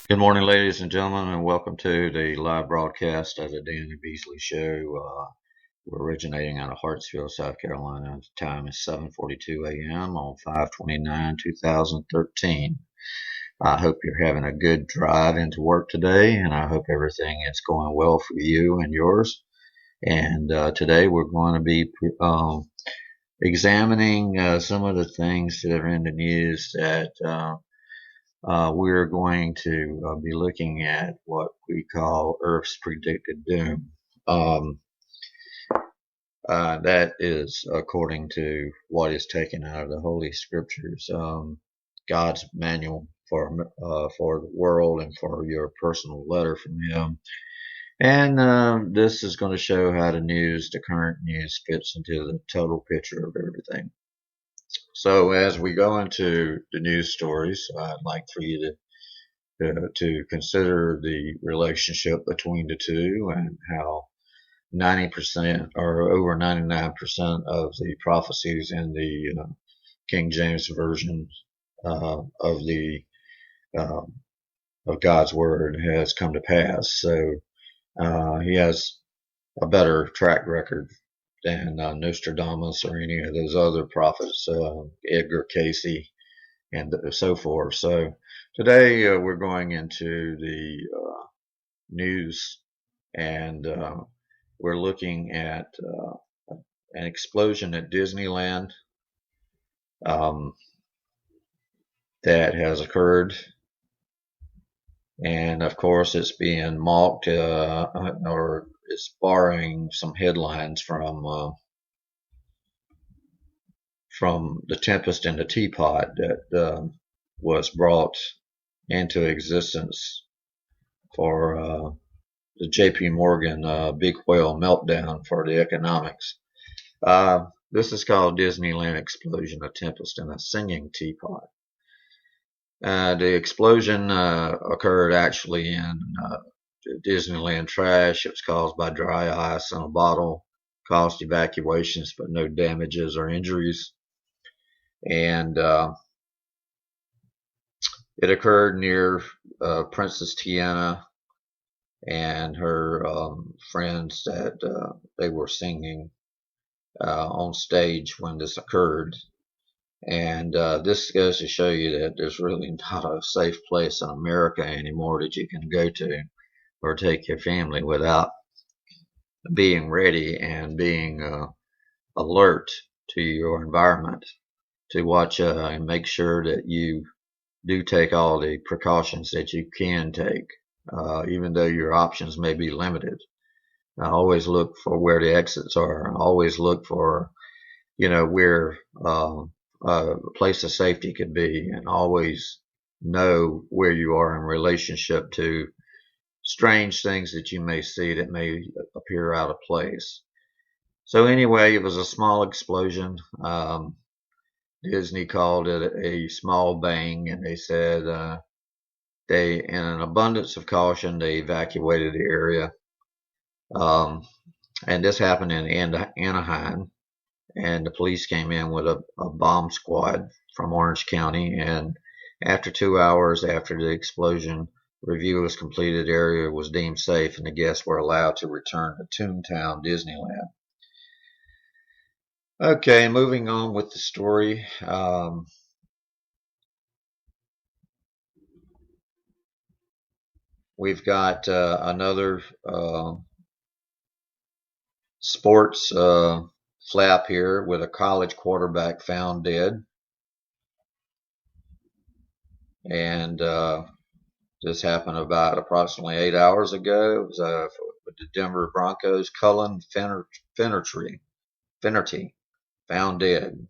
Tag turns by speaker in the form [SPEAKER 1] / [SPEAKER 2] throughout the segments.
[SPEAKER 1] Good morning, ladies and gentlemen, and welcome to the live broadcast of the Danny Beasley Show. We're originating out of Hartsville, South Carolina. The time is 7:42 a.m. on 5/29/2013. I hope you're having a good drive into work today, and I hope everything is going well for you and yours. And today we're going to be examining some of the things that are in the news that we're going to be looking at what we call Earth's predicted doom. Um, that is according to what is taken out of the Holy Scriptures, God's manual for the world and for your personal letter from Him. And this is going to show how the current news, fits into the total picture of everything. So as we go into the news stories, I'd like for you to consider the relationship between the two and how 90% or over 99% of the prophecies in the King James version of the uh, of God's word has come to pass. So he has a better track record than Nostradamus or any of those other prophets, Edgar Casey and so forth. So today we're going into the news, and we're looking at an explosion at Disneyland um, that has occurred, and of course it's being mocked, or it's borrowing some headlines from the Tempest in the Teapot that was brought into existence for the J.P. Morgan big whale meltdown for the economics. This is called Disneyland Explosion, a Tempest in a Singing Teapot. The explosion occurred actually in Disneyland trash. It was caused by dry ice in a bottle, caused evacuations but no damages or injuries. And it occurred near Princess Tiana and her friends that they were singing on stage when this occurred. And this goes to show you that there's really not a safe place in America anymore that you can go to or take your family without being ready and being alert to your environment, to watch and make sure that you do take all the precautions that you can take, even though your options may be limited. Always look for where the exits are. Always look for, where a place of safety could be, and always know where you are in relationship to strange things that you may see that may appear out of place. So anyway, it was a small explosion. Disney called it a small bang, and they said in an abundance of caution, they evacuated the area. And this happened in Anaheim, and the police came in with a bomb squad from Orange County. And after 2 hours after the explosion, review was completed. The area was deemed safe, and the guests were allowed to return to Toontown Disneyland. Okay, moving on with the story. We've got another sports flap here with a college quarterback found dead. And this happened about approximately 8 hours ago. It was with the Denver Broncos. Cullen Finnerty found dead.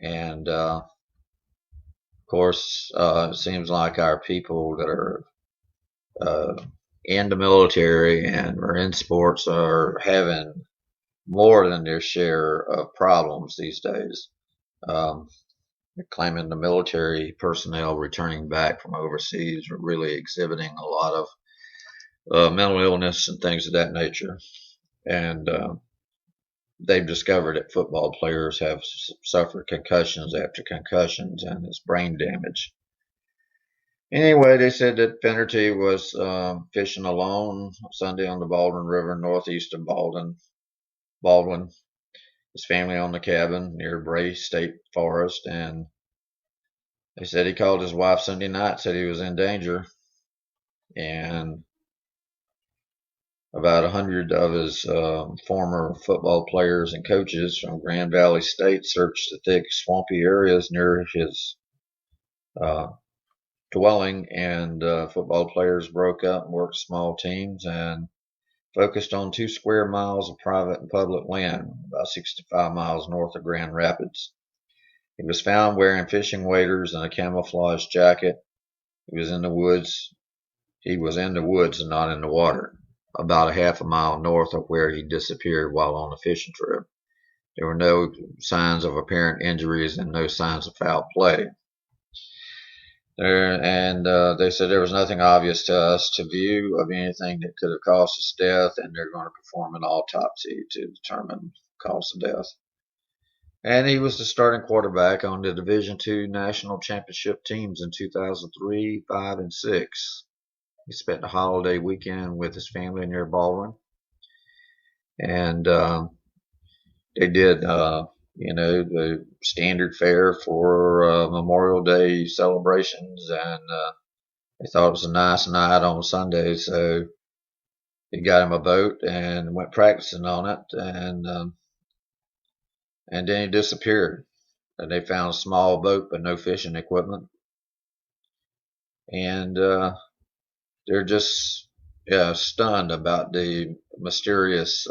[SPEAKER 1] And of course, it seems like our people that are in the military and are in sports are having more than their share of problems these days. Claiming the military personnel returning back from overseas are really exhibiting a lot of mental illness and things of that nature. And they've discovered that football players have suffered concussions after concussions, and it's brain damage. Anyway, they said that Finnerty was fishing alone Sunday on the Baldwin River northeast of Baldwin. His family owned a cabin near Bray State Forest, and they said he called his wife Sunday night, said he was in danger, and about 100 of his former football players and coaches from Grand Valley State searched the thick, swampy areas near his uh, dwelling, and football players broke up and worked small teams and focused on 2 square miles of private and public land, about 65 miles north of Grand Rapids. He was found wearing fishing waders and a camouflage jacket. He was in the woods. He was in the woods and not in the water, about a half a mile north of where he disappeared while on a fishing trip. There were no signs of apparent injuries and no signs of foul play. They said there was nothing obvious to us to view of anything that could have caused his death, and they're going to perform an autopsy to determine the cause of death. And he was the starting quarterback on the Division II national championship teams in 2003, 5, and 6. He spent the holiday weekend with his family near Baldwin, and they did, the standard fare for Memorial Day celebrations, and they thought it was a nice night on Sunday, so he got him a boat and went practicing on it, and then he disappeared. And they found a small boat but no fishing equipment, and they're just stunned about the mysterious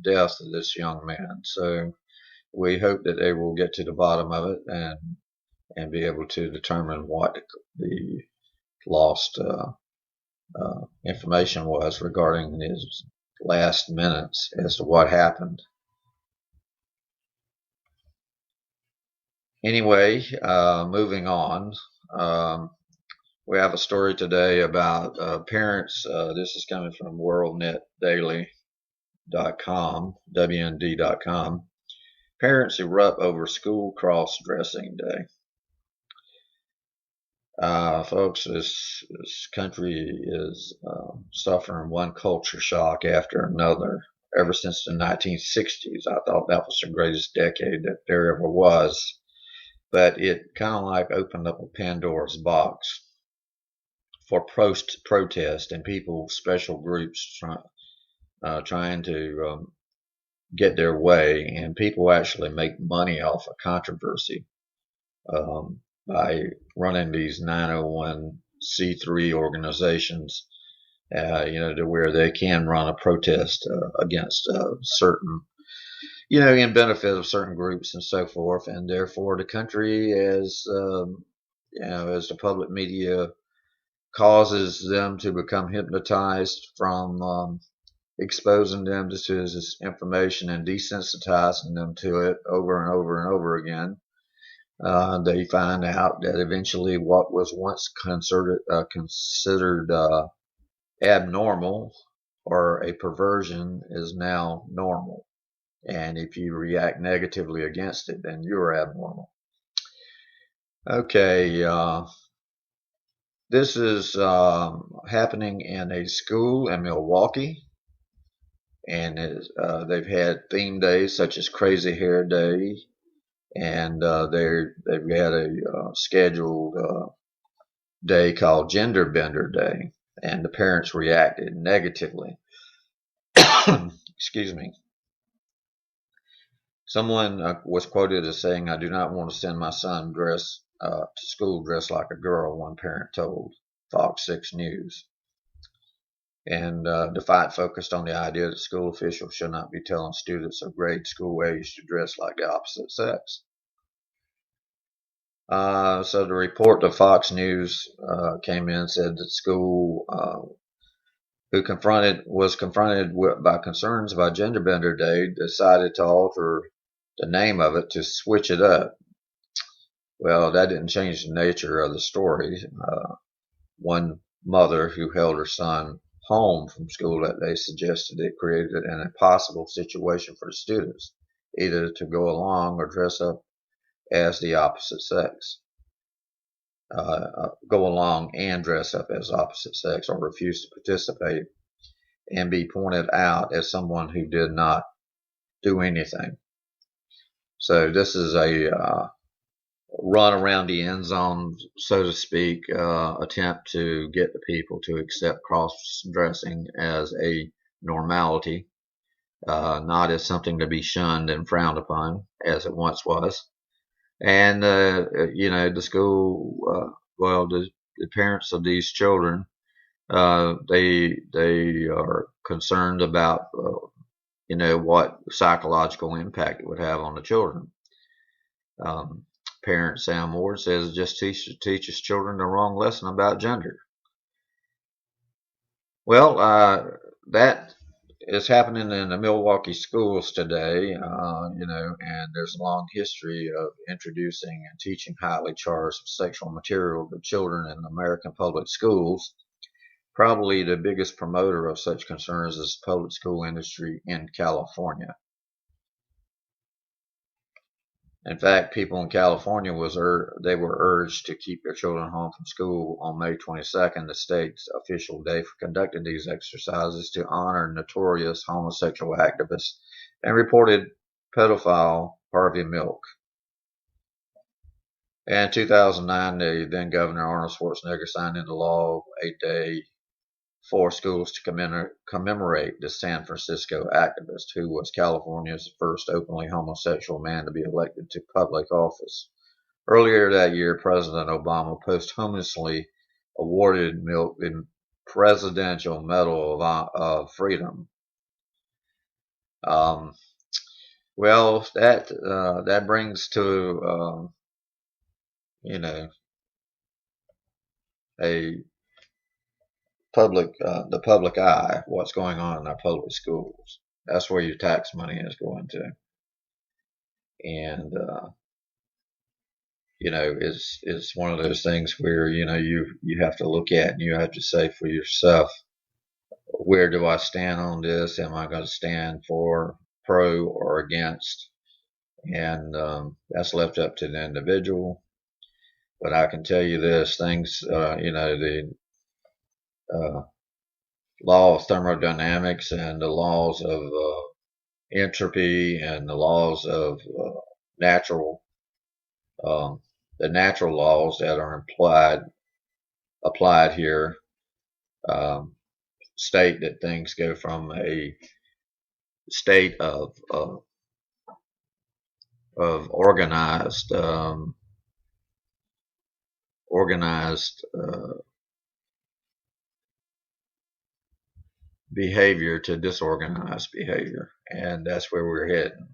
[SPEAKER 1] death of this young man. So we hope that they will get to the bottom of it and be able to determine what the lost information was regarding his last minutes as to what happened. Anyway, moving on. We have a story today about parents. This is coming from WorldNetDaily.com, WND.com. Parents erupt over school cross-dressing day. Folks, this country is suffering one culture shock after another. Ever since the 1960s, I thought that was the greatest decade that there ever was. But it kind of like opened up a Pandora's box for protest and people, special groups trying to get their way, and people actually make money off of controversy by running these 901c3 organizations, to where they can run a protest against certain, in benefit of certain groups and so forth. And therefore, the country, as as the public media causes them to become hypnotized from exposing them to this information and desensitizing them to it over and over and over again, they find out that eventually what was once considered abnormal or a perversion is now normal. And if you react negatively against it, then you're abnormal. Okay, this is happening in a school in Milwaukee, and they've had theme days such as Crazy Hair Day, and they've had a scheduled day called Gender Bender Day, and the parents reacted negatively. Excuse me. Someone was quoted as saying, "I do not want to send my son to school dressed like a girl," one parent told Fox 6 News. And the fight focused on the idea that school officials should not be telling students of grade school age to dress like the opposite sex. So the report to Fox News came in and said that school was confronted by concerns about Gender Bender Day, decided to alter the name of it to switch it up. Well, that didn't change the nature of the story. One mother who held her son home from school that day suggested it created an impossible situation for the students, either to go along or dress up as the opposite sex. go along and dress up as opposite sex or refuse to participate and be pointed out as someone who did not do anything. So this is a run around the end zone, so to speak, attempt to get the people to accept cross-dressing as a normality, not as something to be shunned and frowned upon as it once was. And the school, the parents of these children, they are concerned about what psychological impact it would have on the children. Parent Sam Ward says it just teaches children the wrong lesson about gender. Well, that is happening in the Milwaukee schools today, and there's a long history of introducing and teaching highly charged sexual material to children in American public schools. Probably the biggest promoter of such concerns is the public school industry in California. In fact, people in California they were urged to keep their children home from school on May 22nd, the state's official day for conducting these exercises to honor notorious homosexual activist and reported pedophile Harvey Milk. In 2009, the then Governor Arnold Schwarzenegger signed into law a day for schools to commemorate the San Francisco activist, who was California's first openly homosexual man to be elected to public office. Earlier that year, President Obama posthumously awarded Milk the Presidential Medal of Freedom. Well, that brings to the public eye what's going on in our public schools. That's where your tax money is going to, and it's one of those things where you have to look at and you have to say for yourself, where do I stand on this? Am I going to stand for, pro, or against? And that's left up to the individual. But I can tell you this: the law of thermodynamics and the laws of entropy and the laws of the natural laws that are applied here state that things go from a state of organized behavior to disorganized behavior, and that's where we're heading.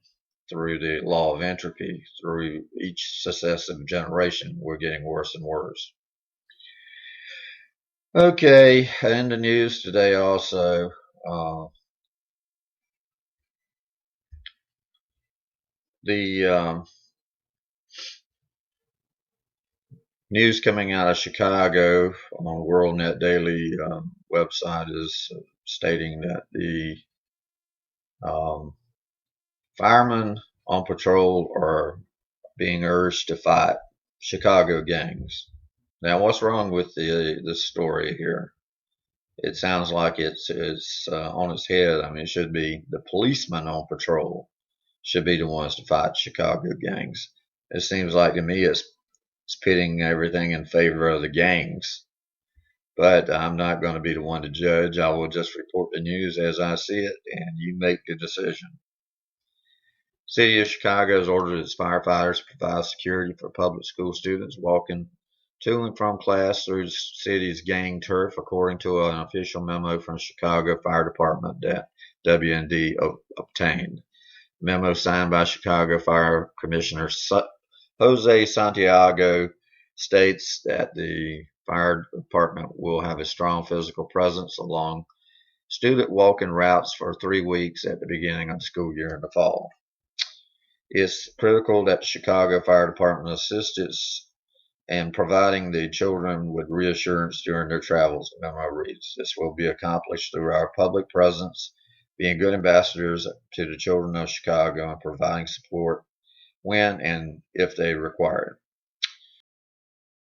[SPEAKER 1] Through the law of entropy, through each successive generation, we're getting worse and worse. Okay, in the news today also, the news coming out of Chicago on WorldNet Daily website is stating that the firemen on patrol are being urged to fight Chicago gangs. Now, what's wrong with this story here? It sounds like it's on its head. I mean, it should be the policemen on patrol should be the ones to fight Chicago gangs. It seems like to me it's pitting everything in favor of the gangs. But I'm not going to be the one to judge. I will just report the news as I see it, and you make the decision. City of Chicago has ordered its firefighters to provide security for public school students walking to and from class through the city's gang turf, according to an official memo from Chicago Fire Department that WND obtained. Memo signed by Chicago Fire Commissioner Jose Santiago states that the fire department will have a strong physical presence along student walking routes for 3 weeks at the beginning of the school year in the fall. It's critical that the Chicago Fire Department assists in providing the children with reassurance during their travels, the memo reads. This will be accomplished through our public presence, being good ambassadors to the children of Chicago and providing support when and if they require it.